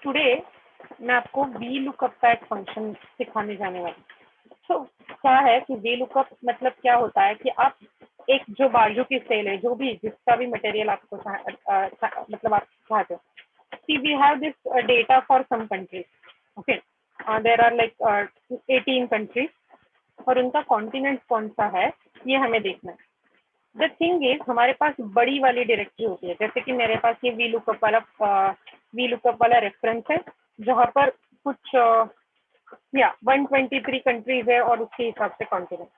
Today मैं आपको V lookup का एक फंक्शन सिखाने जाने वाली हूँ। तो क्या है कि वी लुकअप मतलब क्या होता है कि आप एक जो बाजू की सेल है, जो भी जिसका भी मटेरियल आपको मतलब आप चाहते हो, see we have this data for some countries. Okay, there are like 18 countries और उनका कॉन्टिनेंट कौन सा है ये हमें देखना है। द थिंग इज हमारे पास बड़ी वाली डायरेक्टरी होती है, जैसे कि मेरे पास ये वी लुकअप वाला रेफरेंस है जहाँ पर कुछ या 123 कंट्रीज है और उसके हिसाब से continent.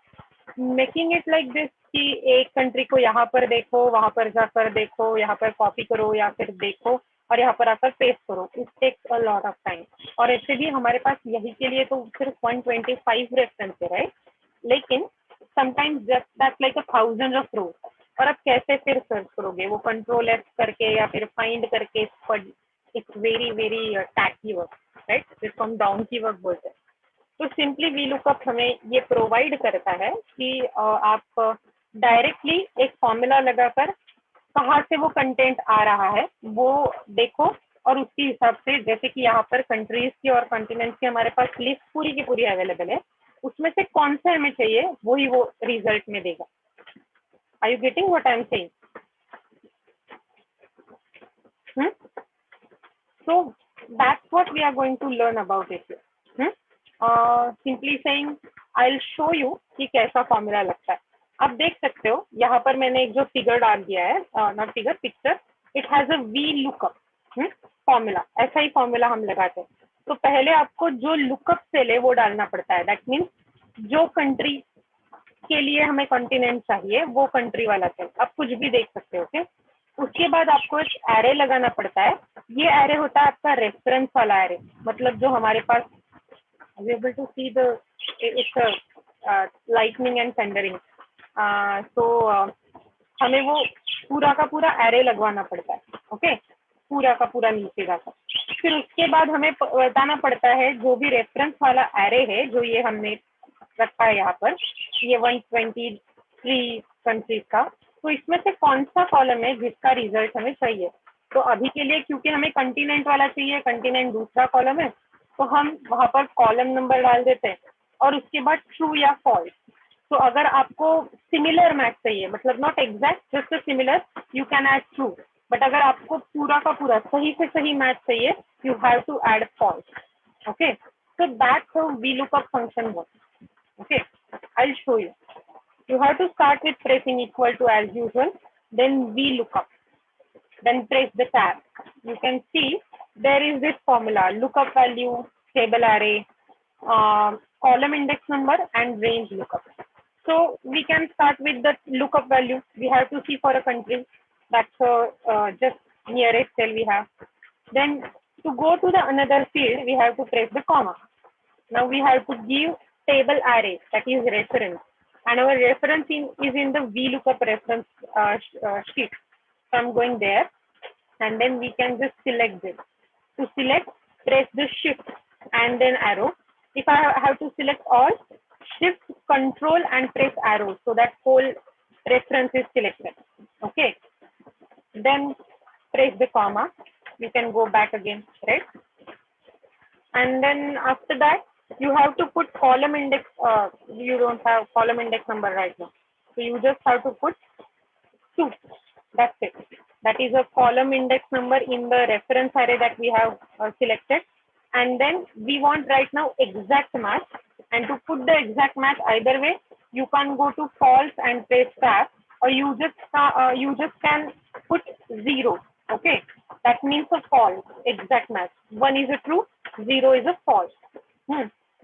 Making it like this कि एक कंट्री को यहाँ पर देखो, वहां पर जाकर देखो, यहाँ पर कॉपी करो या फिर देखो और यहाँ पर आकर पेस्ट करो, it takes a lot of time. और ऐसे भी हमारे पास यही के लिए तो सिर्फ 125 रेफरेंस है, राइट? लेकिन समटाइम्स दैट्स लाइक 1000 ऑफ रो। और आप कैसे फिर सर्च करोगे वो कंट्रोल एफ करके या फिर फाइंड करके? It's very very tacky work, right? जिसको हम डाउन की वर्क बोलते हैं। तो सिंपली वी लुकअप हमें ये प्रोवाइड करता है कि आप डायरेक्टली एक फॉर्मूला लगाकर कहाँ से वो कंटेंट आ रहा है वो देखो और उसके हिसाब से, जैसे कि यहाँ पर कंट्रीज की और कॉन्टिनेंट्स की हमारे पास लिस्ट पूरी की पूरी अवेलेबल है, उसमें से कौन सा हमें चाहिए वही वो रिजल्ट में देगा। Are you getting what I am saying? So that's what we are going to learn about it here. Simply saying I'll show you कि कैसा फॉर्मूला लगता है। आप देख सकते हो यहाँ पर मैंने एक जो फिगर डाल दिया है, not figure, picture. It has a V lookup formula. ऐसा ही फॉर्मूला हम लगाते हैं। तो पहले आपको जो लुकअप सेल है वो डालना पड़ता है। दैट मीन्स जो कंट्री के लिए हमें कॉन्टिनेंट चाहिए वो कंट्री वाला सेल। आप कुछ भी देख सकते हो, ओके? उसके बाद आपको एक एरे लगाना पड़ता है। ये एरे होता है आपका रेफरेंस वाला एरे, मतलब जो हमारे पास able to see the it's lightning and thundering. So हमें वो पूरा का पूरा एरे लगवाना पड़ता है, ओके? पूरा का पूरा नीचे जाकर। फिर उसके बाद हमें बताना पड़ता है जो भी रेफरेंस वाला एरे है, जो ये हमने रखा है यहाँ पर, ये 123 कंट्रीज का, तो इसमें से कौन सा कॉलम है जिसका रिजल्ट हमें चाहिए। तो अभी के लिए क्योंकि हमें कंटिनेंट वाला चाहिए, कंटिनेंट दूसरा कॉलम है, तो हम वहां पर कॉलम नंबर डाल देते हैं और उसके बाद ट्रू या फॉल्स। तो अगर आपको सिमिलर मैच चाहिए, मतलब not exact, just similar, you can add true. But अगर आपको पूरा का पूरा सही से सही मैच चाहिए, you have to add false, okay? So that's how VLOOKUP function works. Okay, I'll show you. You have to start with pressing equal to as usual, then VLOOKUP, then press the tab. You can see there is this formula: lookup value, table array, column index number, and range lookup. So we can start with the lookup value. We have to see for a country. That's just nearest cell we have. Then to go to the another field, we have to press the comma. Now we have to give table array, that is reference, and our reference is in the VLOOKUP reference sheet. So I'm going there, and then we can just select this. To select, press the shift and then arrow. If I have to select all, shift, control, and press arrow, so that whole reference is selected. Okay. Then press the comma. We can go back again, right? And then after that, you have to put column index. You don't have column index number right now, so you just have to put 2. That's it. That is a column index number in the reference array that we have selected. And then we want right now exact match. And to put the exact match, either way, you can go to false and press tab, or you just can put 0. Okay, that means a false exact match. 1 is a true, 0 is a false.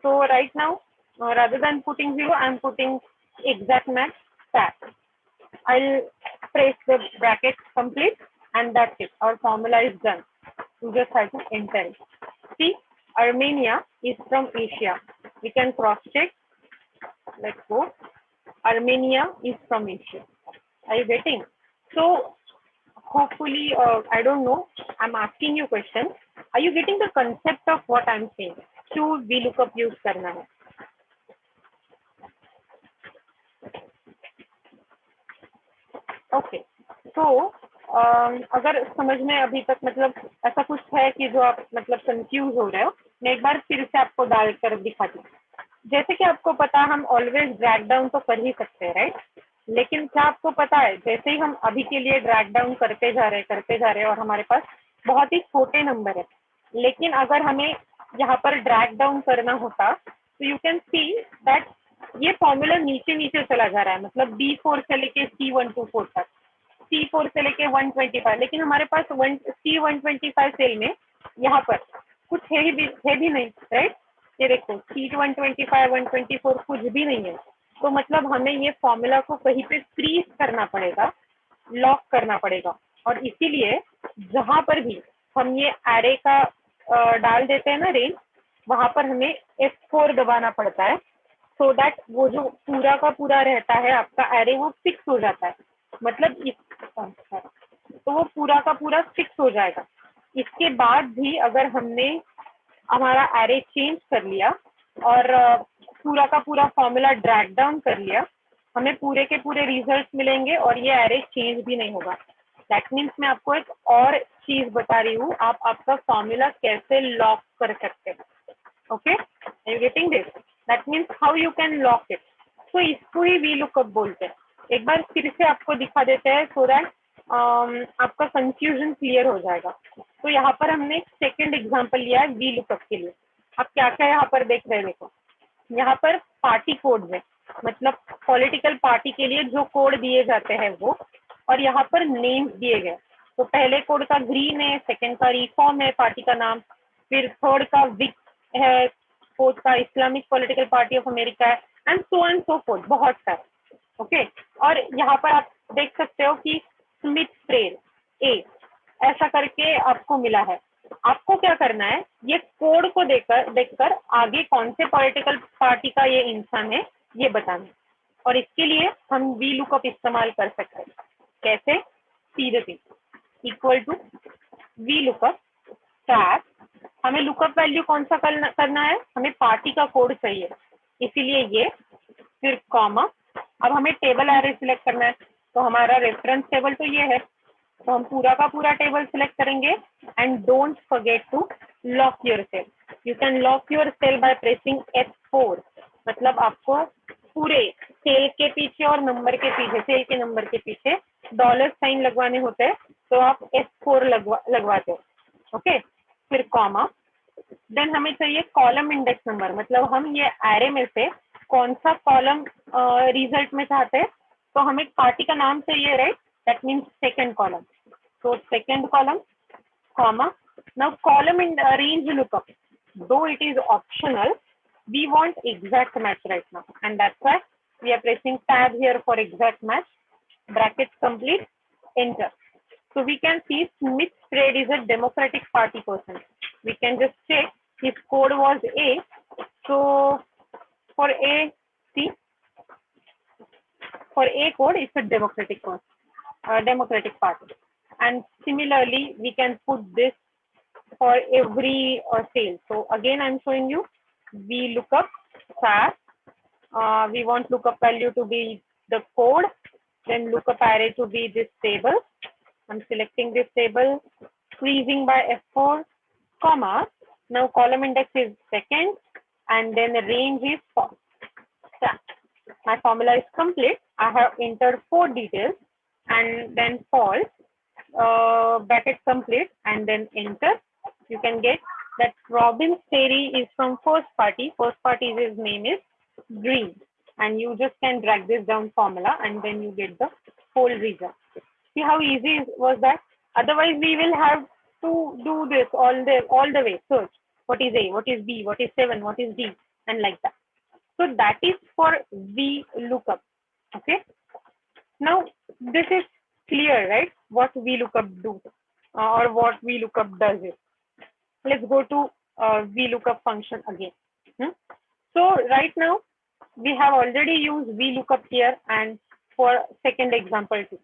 So right now, rather than putting 0, I'm putting exact match tab. I'll press the bracket complete, and that's it. Our formula is done. You just have to enter it. See, Armenia is from Asia. We can cross check. Let's go. Armenia is from Asia. Are you getting? So hopefully, I don't know, I'm asking you questions. Are you getting the concept of what I'm saying? क्यों VLOOKUP use करना है? Okay, so अगर समझ में अभी तक मतलब ऐसा कुछ है कि जो आप मतलब कंफ्यूज हो रहे हो, मैं एक बार फिर से आपको डाल कर दिखाती हूँ। जैसे कि आपको पता हम ऑलवेज ड्रैग डाउन तो कर ही सकते हैं, राइट? लेकिन क्या आपको पता है जैसे ही हम अभी के लिए ड्रैग डाउन करते जा रहे हैं और हमारे पास बहुत ही छोटे नंबर है, लेकिन अगर हमें यहाँ पर ड्रैग डाउन करना होता तो यू कैन सी दैट ये फॉर्मूला नीचे नीचे चला जा रहा है, मतलब B4 से लेके C124 तक, C4 से लेके 125, लेकिन हमारे पास C125 सेल में यहाँ पर कुछ है भी नहीं, राइट? ये देखो C125 124 कुछ भी नहीं है, तो मतलब हमें ये फॉर्मूला को कहीं पे फ्रीज करना पड़ेगा, लॉक करना पड़ेगा। और इसीलिए जहां पर भी हम ये एरे का डाल देते हैं ना रेंज, वहां पर हमें F4 दबाना पड़ता है, सो दैट वो जो पूरा का पूरा रहता है आपका एरे वो फिक्स हो जाता है, मतलब इस तो वो पूरा का पूरा फिक्स हो जाएगा। इसके बाद भी अगर हमने हमारा एरे चेंज कर लिया और पूरा का पूरा फॉर्मूला ड्रैग डाउन कर लिया, हमें पूरे के पूरे रिजल्ट मिलेंगे और ये एरे चेंज भी नहीं होगा। दैट मीन्स मैं आपको एक और चीज बता रही हूँ, आप आपका फॉर्मूला कैसे लॉक कर सकते हैं। Okay, are you getting this? That means how you can lock it. तो इसको ही वी लुकअप बोलते हैं। एक बार फिर से आपको दिखा देते हैं सो दैट आपका कंफ्यूजन क्लियर हो जाएगा। तो यहाँ पर हमने एक सेकेंड एग्जाम्पल लिया है वी लुकअप के लिए। आप क्या क्या यहाँ पर देख रहे हैं, देखो यहाँ पर पार्टी कोड है, मतलब पॉलिटिकल पार्टी के लिए जो कोड दिए जाते हैं वो, और यहाँ पर नेम्स दिए गए। तो पहले कोड का ग्रीन है, सेकंड का रिफॉर्म है पार्टी का नाम, फिर थर्ड का विक है, फोर्थ का Islamic political party of America है, एंड सो फोर्थ, बहुत सारे। ओके, और यहाँ पर आप देख सकते हो कि स्मिथ ट्रेल ए ऐसा करके आपको मिला है। आपको क्या करना है, ये कोड को देखकर आगे कौन से पॉलिटिकल पार्टी का ये इंसान है ये बताना है। और इसके लिए हम वी लुकअप इस्तेमाल कर सकते हैं। कैसे? सीधे सीधे equal to V lookup star, हमें लुकअप वैल्यू कौन सा करना है, हमें पार्टी का कोड चाहिए, इसीलिए ये, फिर कॉमा। अब हमें टेबल एरे सिलेक्ट करना है, तो हमारा रेफरेंस टेबल तो ये है, तो हम पूरा का पूरा टेबल सिलेक्ट करेंगे। And don't forget to lock your cell. You can lock your cell by pressing F4, मतलब आपको पूरे सेल के पीछे और नंबर के पीछे, सेल के नंबर के पीछे डॉलर साइन लगवाने होते हैं, तो आप F4 लगवाते हो। ओके, फिर कॉमा, देन हमें चाहिए कॉलम इंडेक्स नंबर, मतलब हम ये एरे में से कौन सा कॉलम रिजल्ट में चाहते हैं, तो हमें पार्टी का नाम चाहिए, right? That means second column, so second column, comma. Now column in range lookup, though it is optional, we want exact match right now, and that's why we are pressing tab here for exact match, brackets complete, enter. So we can see Smith Trade is a Democratic Party person. We can just check his code was A. So for A, see, for A code, it's a Democratic person, Democratic Party. And similarly, we can put this for every sale. So again, I'm showing you we lookup star. We want lookup value to be the code, then lookup array to be this table. I'm selecting this table, freezing by F4, comma. Now column index is second, and then the range is first. My formula is complete. I have entered 4 details and then false, bracket complete, and then enter. You can get that Robin Terry is from first party. First party, his name is Green, and you just can drag this down formula and then you get the whole result. See how easy was that? Otherwise, we will have to do this all the way. Search what is A, what is B, what is 7, what is D, and like that. So that is for V lookup. Okay. Now this is clear, right? What VLOOKUP do or what VLOOKUP does it. Let's go to VLOOKUP function again. So right now we have already used VLOOKUP here and for second example too.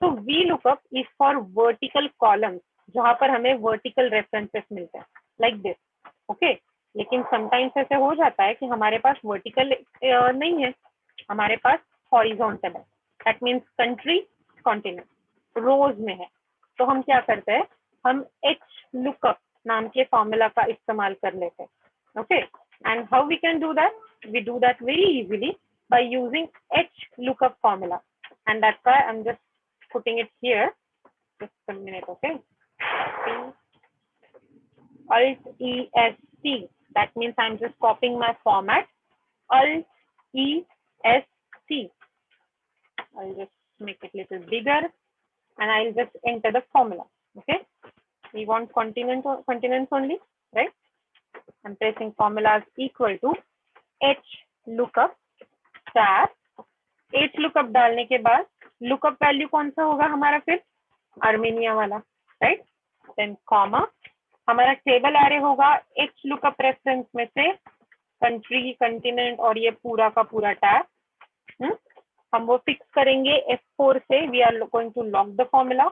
So VLOOKUP is for vertical columns जहाँ पर हमें vertical references मिलते हैं like this. Okay. लेकिन sometimes ऐसे हो जाता है कि हमारे पास vertical नहीं है, हमारे पास horizontal है. That means country, continent, rows में है. तो हम क्या करते हैं, हम एच लुकअप नाम के फॉर्मूला का इस्तेमाल कर लेते हैं. Okay, and how we can do that, we do that very easily by using H lookup formula, and that's why I'm just putting it here. Just a minute, okay. Alt E S T, that means I'm just copying my format. Alt E S T, I'll just make it a little bigger and I'll just enter the formula. Okay, we want continents only, right? I'm pressing formulas equal to H lookup star. H lookup डालने के बाद lookup value कौन सा होगा हमारा, फिर Armenia वाला, right. Then comma, हमारा टेबल एरे होगा H lookup रेफरेंस में से कंट्री, कंटिनेंट और ये पूरा का पूरा टैब. हम वो फिक्स करेंगे F4 से. We are going to lock the formula.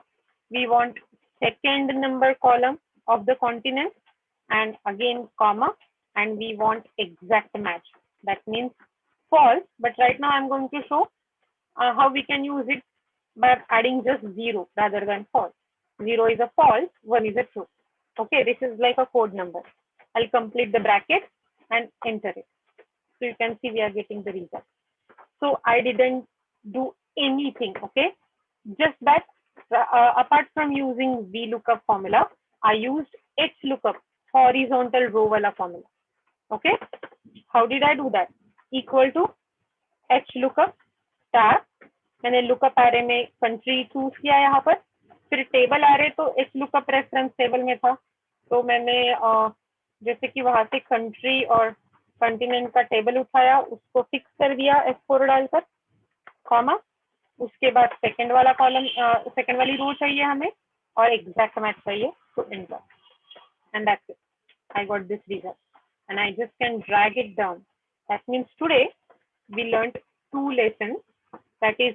We want second number column of the continent and again comma, and we want exact match. That means false, but right now I'm going to show how we can use it by adding just 0 rather than false. 0 is a false, 1 is a true. Okay, this is like a code number. I'll complete the bracket and enter it. So you can see we are getting the result. So I didn't do anything, okay? Just that apart from using VLOOKUP formula, I used HLOOKUP, horizontal row wala formula. Okay, how did I do that? Equal to HLOOKUP tab. मैंने lookup array में country choose किया यहाँ पर. फिर table array तो HLOOKUP reference table में था, तो मैंने जैसे कि वहां से कंट्री और कंटिनेंट का टेबल उठाया, उसको फिक्स कर दिया F4 डालकर, कॉमा. उसके बाद सेकंड वाला कॉलम, सेकंड वाली रो चाहिए हमें और एग्जैक्ट मैच चाहिए, तो enter. And that's it. I got this result and I just can drag it down. That means today we learned 2 lessons, that is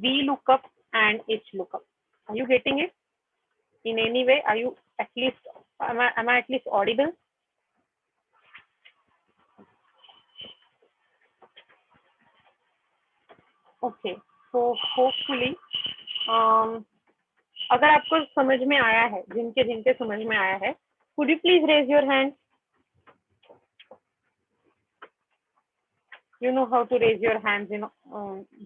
VLOOKUP and HLOOKUP. Are you getting it in any way? Are you at least, am I at least audible? Okay, so hopefully अगर आपको समझ में आया है, जिनके जिनके समझ में आया है, could you please raise your hand? You know how to raise your hands in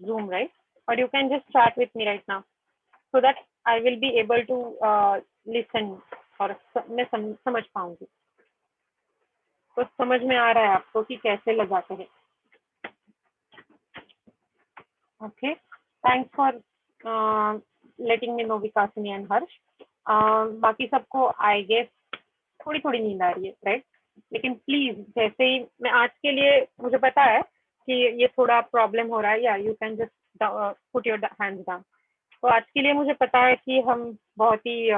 Zoom, right? Or you can just chat with me right now so that I will be able to listen और मैं समझ पाऊंगी. तो समझ में आ रहा है आपको कि कैसे लगाते हैं. Okay, thanks for letting me know Vikasini and Harsh. बाकी सबको I guess थोड़ी थोड़ी नींद आ रही है, राइट? लेकिन प्लीज, जैसे ही मैं आज के लिए, मुझे पता है कि ये थोड़ा प्रॉब्लम हो रहा है, या you can just put your hands down. तो आज के लिए मुझे पता है कि हम बहुत ही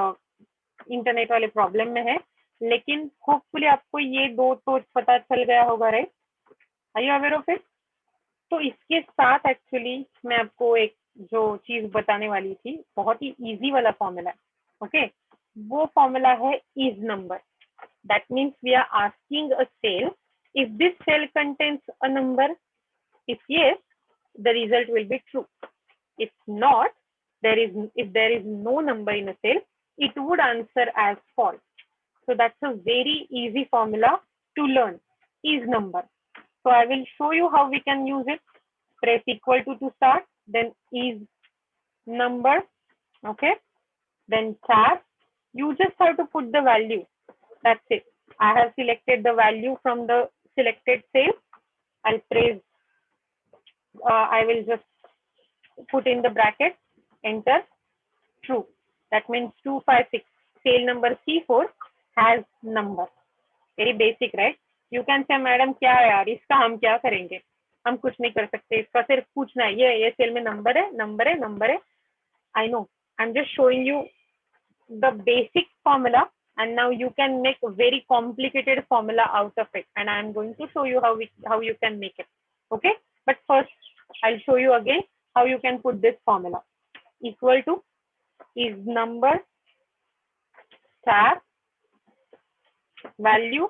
इंटरनेट वाले प्रॉब्लम में है, लेकिन होपफुली आपको ये 2 तो पता चल गया होगा, right? Are you aware of it? तो इसके साथ एक्चुअली मैं आपको एक जो चीज बताने वाली थी, बहुत ही इजी वाला फॉर्मूला है. ओके, वो फॉर्मूला है is number. That means we are asking a cell if this cell contains a number. If yes, the result will be true. If not, if there is no number in a cell, it would answer as false. So that's a very easy formula to learn, is number. So I will show you how we can use it. Press equal to start, then is number, okay, then tab. You just have to put the value. That's it. I have selected the value from the selected cell. I'll press, I will just put in the bracket, enter, true. That means 256, cell number C4 has number. Very basic, right? You can say, madam क्या है यार, इसका हम क्या करेंगे? हम कुछ नहीं कर सकते, इसका सिर्फ पूछना है, ये सेल में नंबर है, नंबर है, नंबर है. I know. I'm just showing you the basic formula, and now you can make a very complicated formula out of it, and I'm going to show you how you can make it. Okay, but first I'll show you again how you can put this formula. Equal to is number tab value,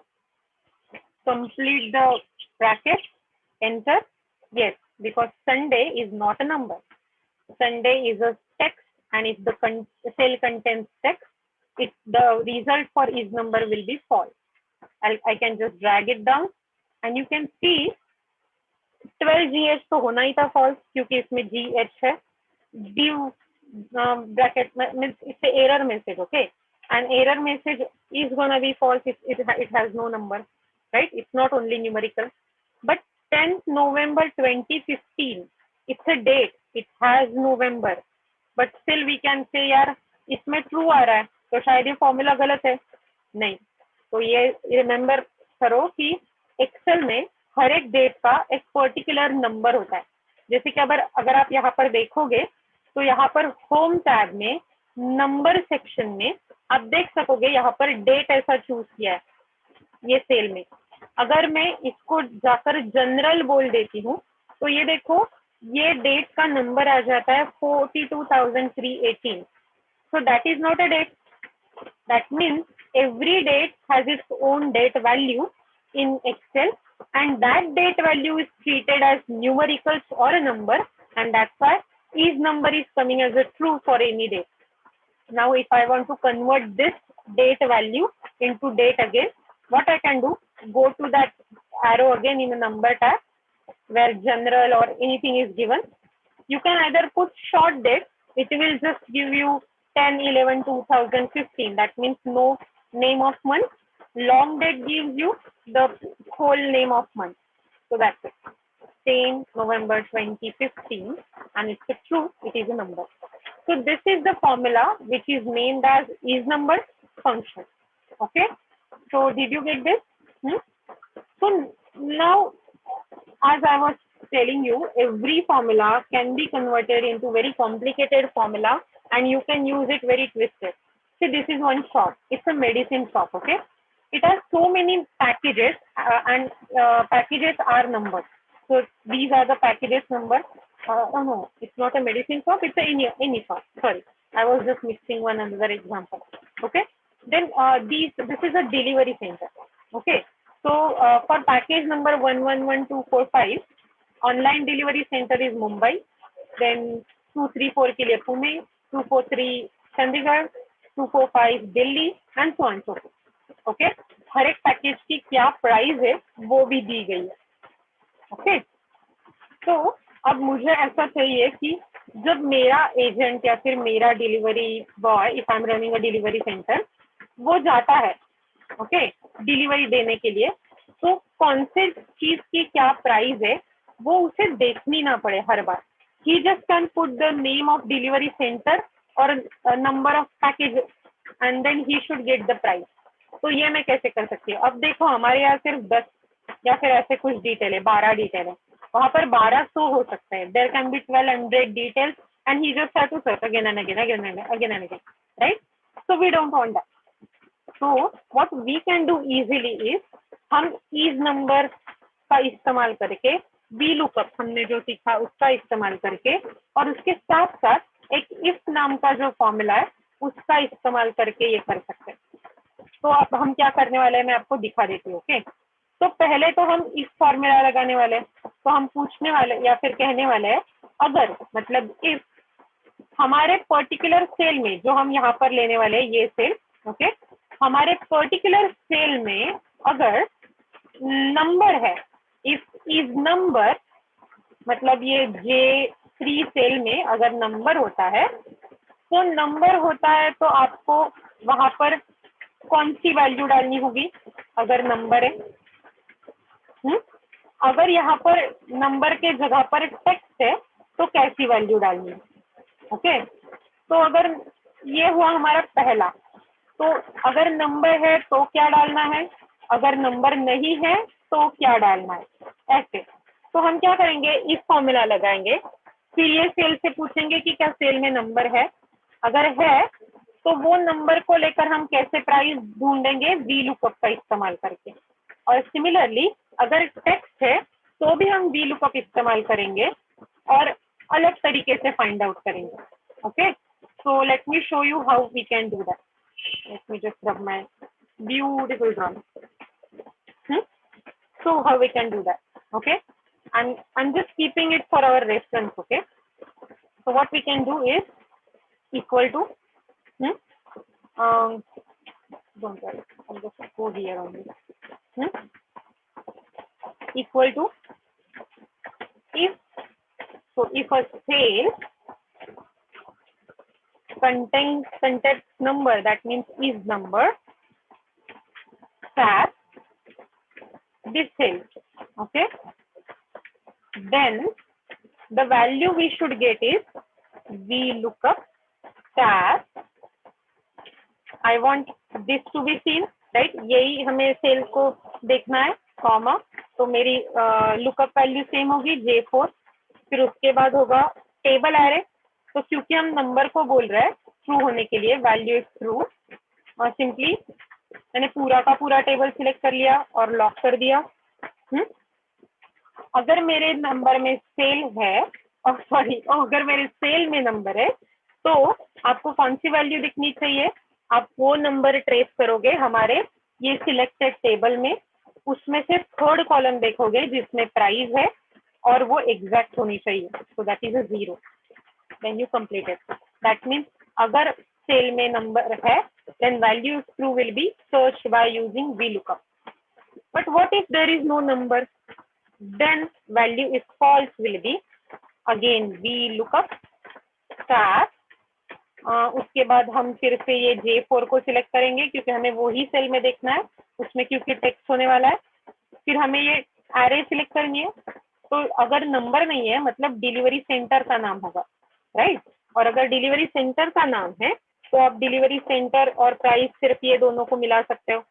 complete the bracket, enter. Yes, because Sunday is not a number. Sunday is a text and if the cell contains text, the result for is number will be false. I can just drag it down and you can see 12GH तो होना ही था false क्योंकि इसमें GH है. Div bracket means it's a error message, okay? An error message is gonna be false if it has no number, right? It's not only numerical. But 10th November 2015, it's a date. It has November. But still we can say यार इसमें true आ रहा है तो शायद ये formula गलत है. नहीं, तो ये रिमेम्बर करो कि एक्सेल में हर एक डेट का एक पर्टिकुलर नंबर होता है. जैसे कि अगर आप यहाँ पर देखोगे तो यहाँ पर होम टैब में नंबर सेक्शन में आप देख सकोगे यहाँ पर डेट ऐसा चूज किया है ये सेल में. अगर मैं इसको जाकर जनरल बोल देती हूँ तो ये देखो ये डेट का नंबर आ जाता है 42,318. So that is not a date. That means every date has its own date value in Excel, and that date value is treated as numericals or a number, and that's why each number is coming as a true for any date. Now, if I want to convert this date value into date again, what I can do, go to that arrow again in the number tab where general or anything is given. You can either put short date, it will just give you 10/11/2015. That means no name of month. Long date gives you the whole name of month. So that's it. 10 November 2015, and it's a true, it is a number. So this is the formula which is named as is number function. Okay. So did you get this? So now, as I was telling you, every formula can be converted into very complicated formula, and you can use it very twisted. See, this is one shop. It's a medicine shop. Okay. It has so many packages, and packages are numbered. So these are the packages number. Oh no, it's not a medicine shop. It's any shop. Sorry, I was just mixing one another example. Okay. Then this is a delivery center. Okay. So for package number 111245, online delivery center is Mumbai. Then 234 के लिए Pune, 243 Chandigarh, 245 Delhi, and so on and so forth. Okay. हर एक package की क्या price है वो भी दी गई है. ओके. तो अब मुझे ऐसा चाहिए कि जब मेरा एजेंट या फिर मेरा delivery boy, if I am running a delivery centre, वो जाता है ओके डिलीवरी देने के लिए, तो कौन से चीज की क्या प्राइस है वो उसे देखनी ना पड़े हर बार. He just can put the name of delivery centre और number of package and then he should get the price. तो ये मैं कैसे कर सकती हूँ? अब देखो हमारे यहाँ सिर्फ 10 या फिर ऐसे कुछ डिटेल है, 12 डिटेल है. वहां पर 1200 हो सकते हैं. There can be 1200 details and he just have to search again and again again and again and again, right? So we don't want that. So what we can do easily is, हम is number का इस्तेमाल करके, V lookup हमने जो सीखा उसका इस्तेमाल करके, और उसके साथ साथ एक इफ नाम का जो फॉर्मूला है उसका इस्तेमाल करके ये कर सकते हैं. तो अब हम क्या करने वाले हैं मैं आपको दिखा देती हूँ. ओके. तो पहले तो हम इस फॉर्मूला लगाने वाले हैं. तो हम पूछने वाले या फिर कहने वाले हैं, अगर मतलब इफ हमारे पर्टिकुलर सेल में, जो हम यहाँ पर लेने वाले हैं ये सेल, ओके, हमारे पर्टिकुलर सेल में अगर नंबर है, इफ इज नंबर, मतलब ये J3 सेल में अगर नंबर होता है, तो नंबर होता है तो आपको वहां पर कौन सी वैल्यू डालनी होगी अगर नंबर है. अगर यहाँ पर नंबर के जगह पर टेक्स्ट है तो कैसी वैल्यू डालनी है. ओके. तो अगर ये हुआ हमारा पहला, तो अगर नंबर है तो क्या डालना है, अगर नंबर नहीं है तो क्या डालना है, ऐसे. तो हम क्या करेंगे, इस फॉर्मूला लगाएंगे, फिर ये सेल से पूछेंगे कि क्या सेल में नंबर है. अगर है तो वो नंबर को लेकर हम कैसे प्राइस ढूंढेंगे, वी लुकअप का इस्तेमाल करके. और सिमिलरली अगर टेक्स्ट है तो भी हम वी लुकअप इस्तेमाल करेंगे और अलग तरीके से फाइंड आउट करेंगे. Okay. So let me show you how we can do that. Let me just rub my beautiful drawing. So how we can do that? Okay. I'm just keeping it for our reference. Okay. So what we can do is, equal to, don't worry, I'll just go here only, equal to, if, so if a sale contains number, that means is number, star this sale, okay, then the value we should get is VLOOKUP star, I want this to be seen, right, यही हमें cell को देखना है, comma, तो मेरी lookup value same होगी J4, फिर उसके बाद होगा टेबल एरे, तो क्योंकि हम नंबर को बोल रहे हैं ट्रू होने के लिए वैल्यू इज ट्रू, और सिंपली मैंने पूरा का पूरा टेबल सिलेक्ट कर लिया और लॉक कर दिया। अगर मेरे नंबर में सेल है, और सॉरी अगर मेरे सेल में नंबर है, तो आपको कौन सी वैल्यू दिखनी चाहिए, आप वो नंबर ट्रेस करोगे हमारे ये सिलेक्टेड टेबल में, उसमें से थर्ड कॉलम देखोगे जिसमें प्राइस है और वो एग्जैक्ट होनी चाहिए, so that is a 0, then you complete it, that means अगर सेल में नंबर है then value is true will be searched by using VLOOKUP. But what if there is no number? Then value is false will be again VLOOKUP star, उसके बाद हम फिर से ये J4 को सिलेक्ट करेंगे क्योंकि हमें वो ही सेल में देखना है, उसमें क्योंकि टेक्स्ट होने वाला है, फिर हमें ये एरे सिलेक्ट करनी है, तो अगर नंबर नहीं है मतलब डिलीवरी सेंटर का नाम होगा, राइट, और अगर डिलीवरी सेंटर का नाम है तो आप डिलीवरी सेंटर और प्राइस सिर्फ ये दोनों को मिला सकते हो,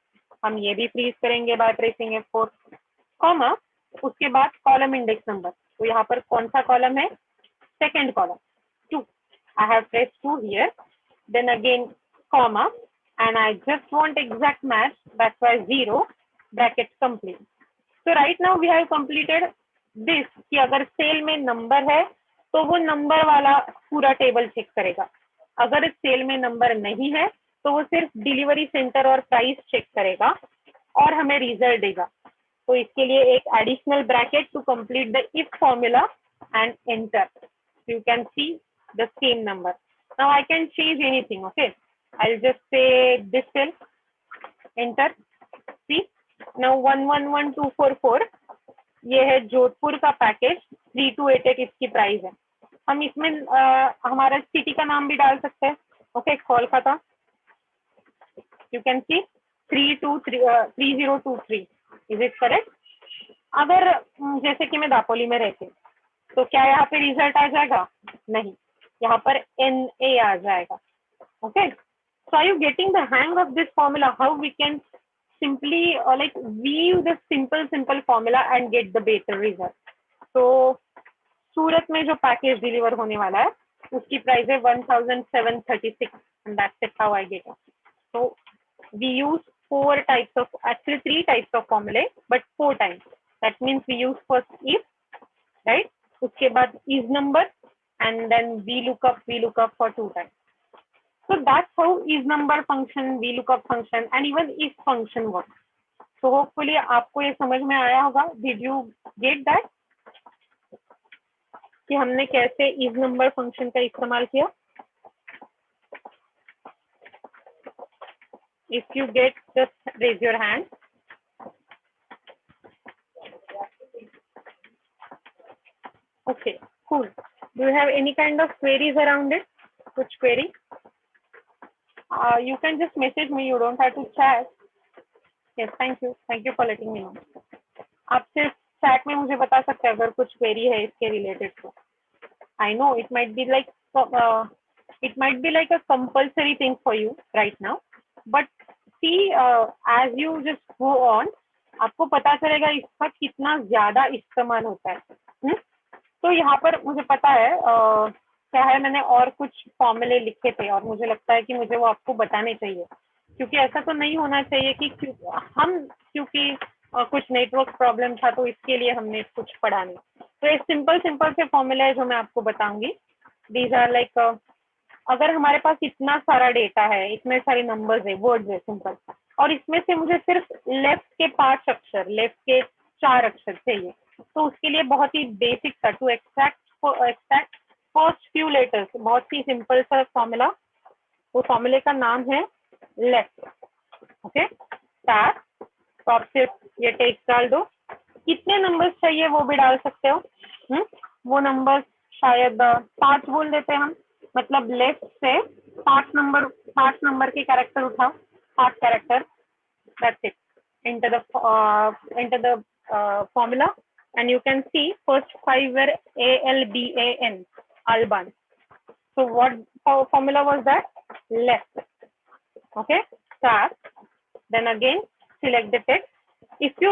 हम ये भी फ्रीज करेंगे बाय प्रेसिंग F4, कॉमा, उसके बाद कॉलम इंडेक्स नंबर, तो यहाँ पर कौन सा कॉलम है, second column 2, I have pressed 2 here, then again comma, and I just want exact match, that's why 0 bracket complete. So right now we have completed this कि अगर सेल में number है तो वो नंबर वाला पूरा टेबल चेक करेगा, अगर सेल में नंबर नहीं है तो वो सिर्फ डिलीवरी सेंटर और प्राइस चेक करेगा और हमें रिजल्ट देगा, तो इसके लिए एक additional bracket to complete the if formula and enter, you can see the same number. Now I can change anything, okay, I'll just say this cell, enter, see now 111244 ये है जोधपुर का पैकेज, 3288 इसकी price है, हम इसमें हमारा city का नाम भी डाल सकते हैं, okay, Kolkata, you can C 3023, is it correct, अगर जैसे कि मैं दापोली में रहती हूँ तो क्या यहाँ पे रिजल्ट आ जाएगा, नहीं, यहाँ पर NA आ जाएगा, okay, so are you getting the hang of this formula, how we can simply like weave the simple formula and get the better result. So सूरत में जो पैकेज डिलीवर होने वाला है उसकी प्राइस है 1736 and that's it how I get it. So we use 4 types of, actually 3 types of formulae but 4 times, that means we use first if, right, उसके बाद is number and then VLOOKUP for 2 times. So that's how is number function, VLOOKUP function and even if function works. So hopefully आपको ये समझ में आया होगा. Did you get that? कि हमने कैसे is number function का इस्तेमाल किया. If you get, just raise your hand. Okay, cool. Do you have any kind of queries around it? Which query? You can just message me. You don't have to chat. Yes, thank you. Thank you for letting me know. आप सिर्फ chat में मुझे बता सकते हैं अगर कुछ query है इसके related to. I know it might be like a compulsory thing for you right now, but see, as you just go on, आपको पता चलेगा इसका कितना ज्यादा इस्तेमाल होता है. तो यहाँ पर मुझे पता है क्या है, मैंने और कुछ फॉर्मूले लिखे थे और मुझे लगता है कि मुझे वो आपको बताने चाहिए, क्योंकि ऐसा तो नहीं होना चाहिए कि क्योंकि कुछ नेटवर्क प्रॉब्लम था तो इसके लिए हमने कुछ पढ़ा नहीं. तो ये सिंपल से फॉर्मूला है जो मैं आपको बताऊंगी. दीज आर लाइक, अगर हमारे पास इतना सारा डेटा है, इतने सारे नंबर्स है, वर्ड्स है सिंपल, और इसमें से मुझे सिर्फ लेफ्ट के 5 अक्षर, लेफ्ट के 4 अक्षर चाहिए, तो उसके लिए बहुत ही बेसिक था to extract first few letters, बहुत ही सिंपल सा फॉर्मूला, वो फॉर्मूले का नाम है लेफ्ट। ओके, स्टार, टॉप से ये टेक्स्ट डाल दो, कितने नंबर्स चाहिए वो भी डाल सकते हो। वो नंबर्स शायद 5 बोल देते हैं हम, मतलब लेफ्ट से 5 नंबर के कैरेक्टर उठाओ, 5 character, that's it. Enter the formula, and you can see first 5 were ALBAN, Alban. So what formula was that? Left. Okay, start. Then again select the text. If you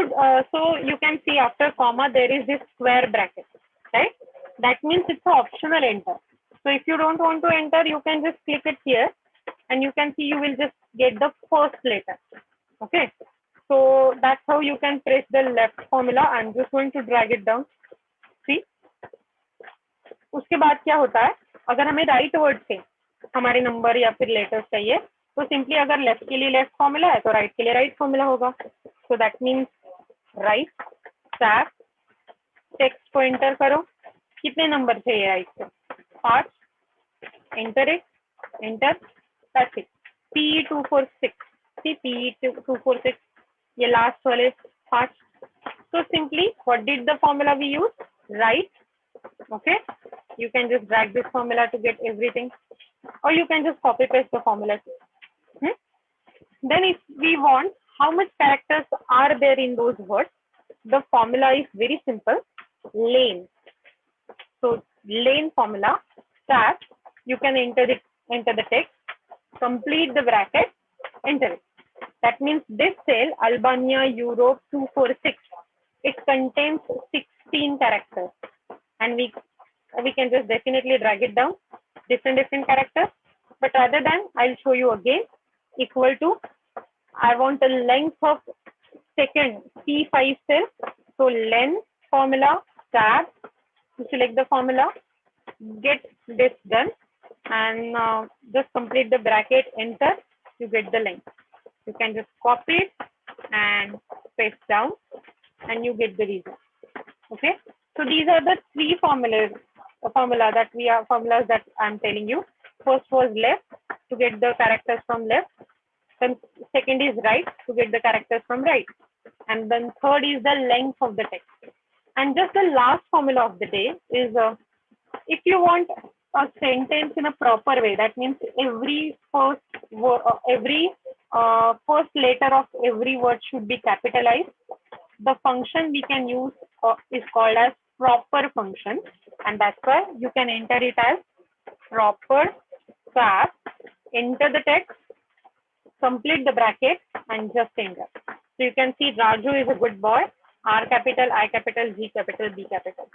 so you can see after comma there is this square bracket, right? That means it's an optional enter. So if you don't want to enter, you can just click it here, and you can see you will just get the first letter. Okay, so that's how you can press the left formula. I'm just going to drag it down. See, उसके बाद क्या होता है, अगर हमें right word से हमारे number या फिर लेटर्स चाहिए, तो सिंपली अगर लेफ्ट के लिए लेफ्ट फॉर्मूला है तो राइट के लिए राइट फॉर्मूला होगा। So that means right, star, text को एंटर करो, कितने नंबर चाहिए राइट से, 5, enter it, enter, that's it. PE246, see PE246, ये लास्ट वाले 5। So simply what did the formula we use? Right. Okay, you can just drag this formula to get everything, or you can just copy paste the formula. Then if we want how much characters are there in those words, the formula is very simple, lane. So lane formula, start, you can enter the text, complete the bracket, enter it. That means this cell, Albania Europe 246, it contains 16 characters, and we can just definitely drag it down, different characters. But rather than, I'll show you again, equal to, I want the length of second P5 cell. So len formula, tab, select the formula, get this done, and just complete the bracket, enter, you get the length. You can just copy it and paste down, and you get the result. Okay, so these are the 3 formulas that I'm telling you. First was left, to get the characters from left, then second is right, to get the characters from right, and then third is the length of the text. And just the last formula of the day is, if you want a sentence in a proper way, that means every first letter of every word should be capitalized. The function we can use is called as proper function, and that's why you can enter it as proper tab, enter the text, complete the bracket, and just enter. So you can see Raju is a good boy, R capital, I capital, G capital, B capital.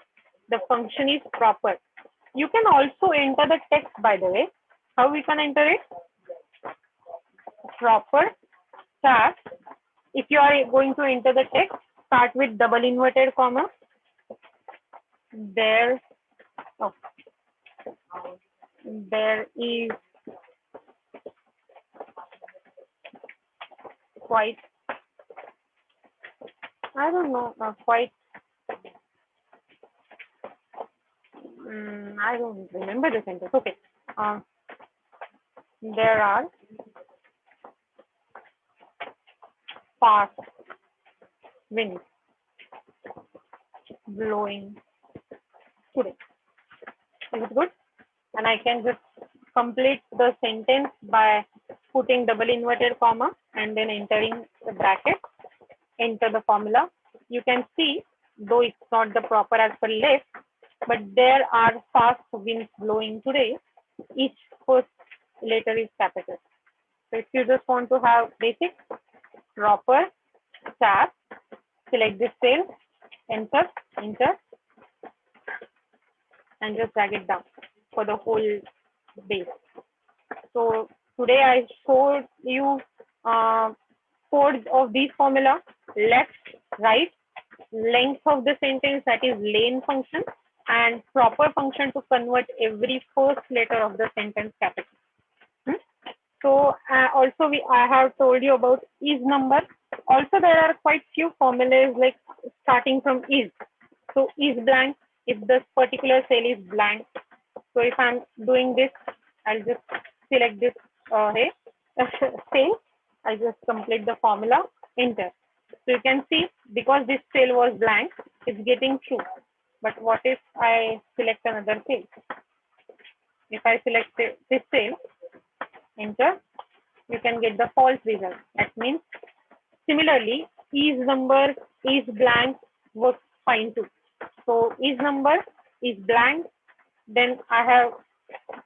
The function is proper. You can also enter the text, by the way. How we can enter it? Proper tab. If you are going to enter the text, start with double inverted comma. There is quite, I don't know, quite, I don't remember the sentence. Okay. There are fast winds blowing today. Is it good? And I can just complete the sentence by putting double inverted comma and then entering the bracket, enter the formula. You can see, though it's not the proper as per left, but there are fast winds blowing today. Each first letter is capital. So if you just want to have basic, proper, tab, select this cell, enter, and just drag it down for the whole base. So today I showed you 4 of these formula: left, right, length of the sentence, that is lane function, and proper function to convert every first letter of the sentence capital. So also I have told you about is number. Also there are quite few formulas like starting from is. So is blank, if this particular cell is blank, So if I'm doing this, I'll just select this here, cell. I just complete the formula, enter. So you can see, because this cell was blank, it's getting true. But what if I select another cell? If I select this cell, enter, you can get the false result. That means, similarly, is number is blank works fine too. So is number is blank. Then I have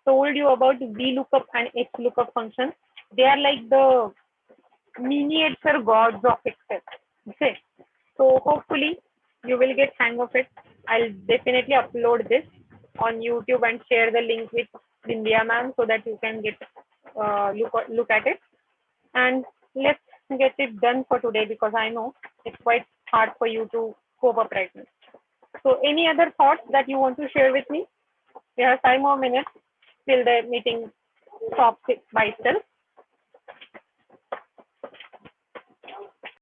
told you about VLOOKUP and XLOOKUP functions. They are like the miniature gods of Excel. Okay. So hopefully you will get hang of it. I'll definitely upload this on YouTube and share the link with India ma'am so that you can get look at it. And let's get it done for today, because I know it's quite hard for you to cope up right now. So any other thoughts that you want to share with me? We have 5 more minutes till the meeting stops by itself.